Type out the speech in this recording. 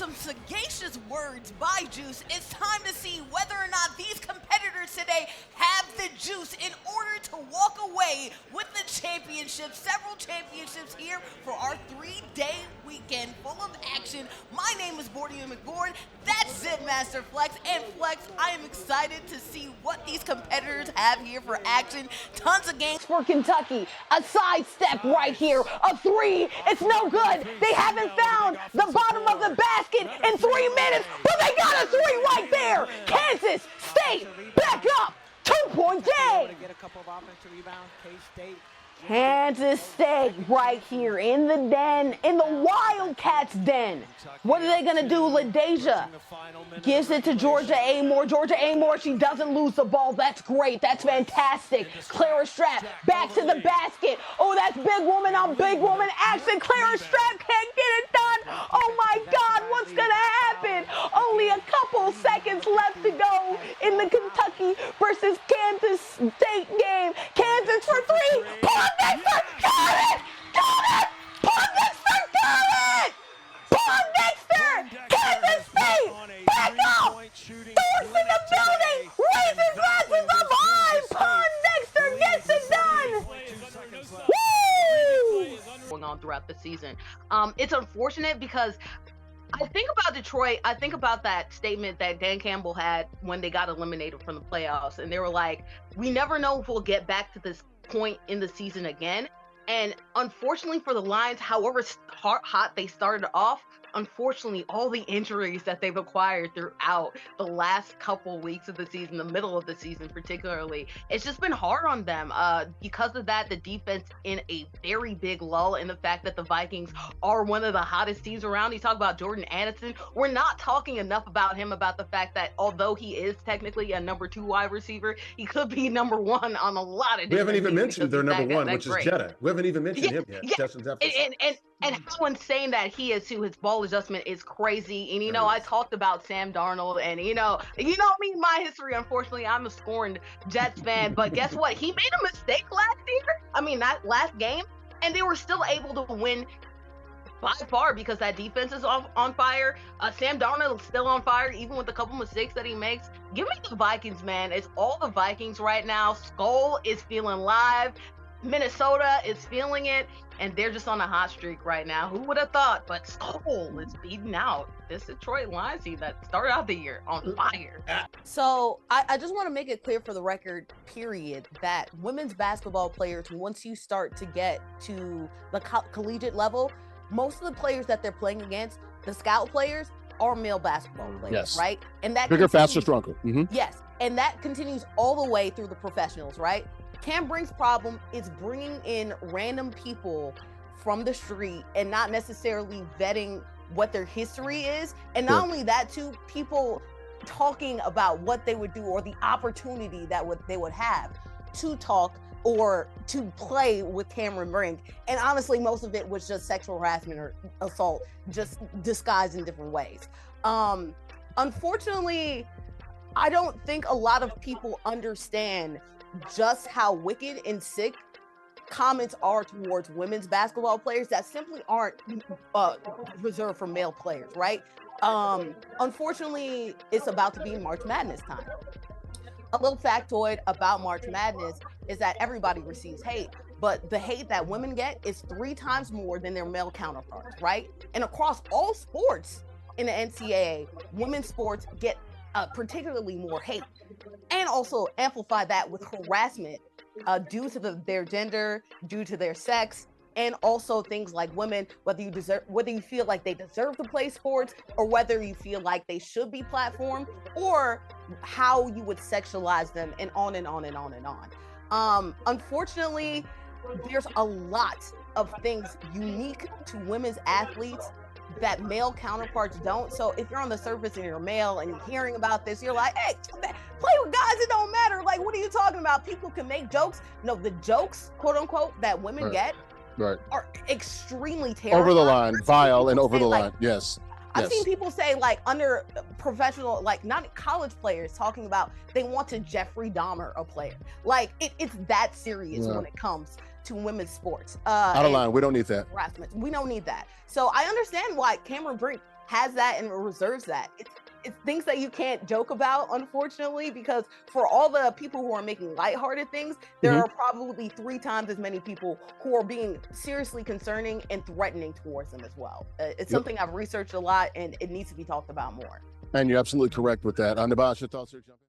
some sagacious words by Juice, it's time to see whether or not these competitors today have the juice in order to walk away with the championship. Several championships here for our 3-day weekend full of action. My name is boredymcbored. That's Zipmaster Flex. And Flex, I am excited to see what these competitors have here for action. Tons of games for Kentucky. A sidestep right here. A three. It's no good. They haven't found the bottom of the basket in 3 minutes, but they got a three right there. Kansas State back up. 2-point game. Kansas State right here in the den, in the Wildcats den. What are they going to do? LaDeja gives it to Georgia Amore. Georgia Amore, she doesn't lose the ball. That's great. That's fantastic. Clara Strap back to the basket. Oh, that's big woman on big woman action. Clara Strap can't get it done. Oh, my God, what's going to happen? Only a couple seconds left to go in the Kentucky versus Kansas State game. Kansas for three. Pondexter got it! Got it! Pondexter got it! Pondexter! Kansas State! Back up! Thor's in the building! Raises glasses up high! Pondexter gets it done! Woo! Going on throughout the season. It's unfortunate because I think about Detroit. I think about that statement that Dan Campbell had when they got eliminated from the playoffs, and they were like, we never know if we'll get back to this point in the season again. And unfortunately for the Lions, however hot they started off, unfortunately all the injuries that they've acquired throughout the last couple weeks of the season, the middle of the season particularly, it's just been hard on them. Because of that, the defense in a very big lull, and the fact that the Vikings are one of the hottest teams around. You talk about Jordan Addison, we're not talking enough about him, about the fact that although he is technically a number 2 wide receiver, he could be number 1 on a lot of different We haven't even teams mentioned their number 1, which great. is Jetta. We haven't even mentioned him yet. Yeah. And how insane that he is too. His ball adjustment is crazy. And, you know, I talked about Sam Darnold, and, you know me, my history, unfortunately, I'm a scorned Jets fan. But guess what? He made a mistake that last game, and they were still able to win by far because that defense is on fire. Sam Darnold is still on fire, even with a couple mistakes that he makes. Give me the Vikings, man. It's all the Vikings right now. Skull is feeling live. Minnesota is feeling it, and they're just on a hot streak right now. Who would have thought? But Skull is beating out this Detroit Lions team that started out the year on fire. So I just want to make it clear for the record, period, that women's basketball players, once you start to get to the collegiate level, most of the players that they're playing against, the scout players, are male basketball players, yes. right? And that bigger, faster, stronger. Mm-hmm. Yes, and that continues all the way through the professionals, right? Cam Brink's problem is bringing in random people from the street and not necessarily vetting what their history is. And not only that, too, people talking about what they would do or the opportunity that they would have to talk or to play with Cameron Brink. And honestly, most of it was just sexual harassment or assault, just disguised in different ways. Unfortunately, I don't think a lot of people understand just how wicked and sick comments are towards women's basketball players that simply aren't reserved for male players, right? Unfortunately, it's about to be March Madness time. A little factoid about March Madness is that everybody receives hate, but the hate that women get is 3 times more than their male counterparts, right? And across all sports in the NCAA, women's sports get particularly more hate, and also amplify that with harassment due to their gender, due to their sex, and also things like women, whether you feel like they deserve to play sports, or whether you feel like they should be platformed, or how you would sexualize them, and on and on and on and on. Unfortunately, there's a lot of things unique to women's athletes that male counterparts don't. So if you're on the surface and you're male and you're hearing about this, you're like, hey, play with guys, it don't matter. Like, what are you talking about? People can make jokes. No, the jokes, quote unquote, that women get are extremely terrible. Over the line, vile and over the line. Yes. I've seen people say, like, under professional, like, not college players, talking about they want to Jeffrey Dahmer a player. Like, it's that serious when it comes to women's sports. Out of line. We don't need that. Harassment. We don't need that. So I understand why Cameron Brink has that and reserves that. It's things that you can't joke about, unfortunately, because for all the people who are making lighthearted things, there are probably 3 times as many people who are being seriously concerning and threatening towards them as well. It's something I've researched a lot, and it needs to be talked about more. And you're absolutely correct with that. Nabash, your thoughts here, jump in.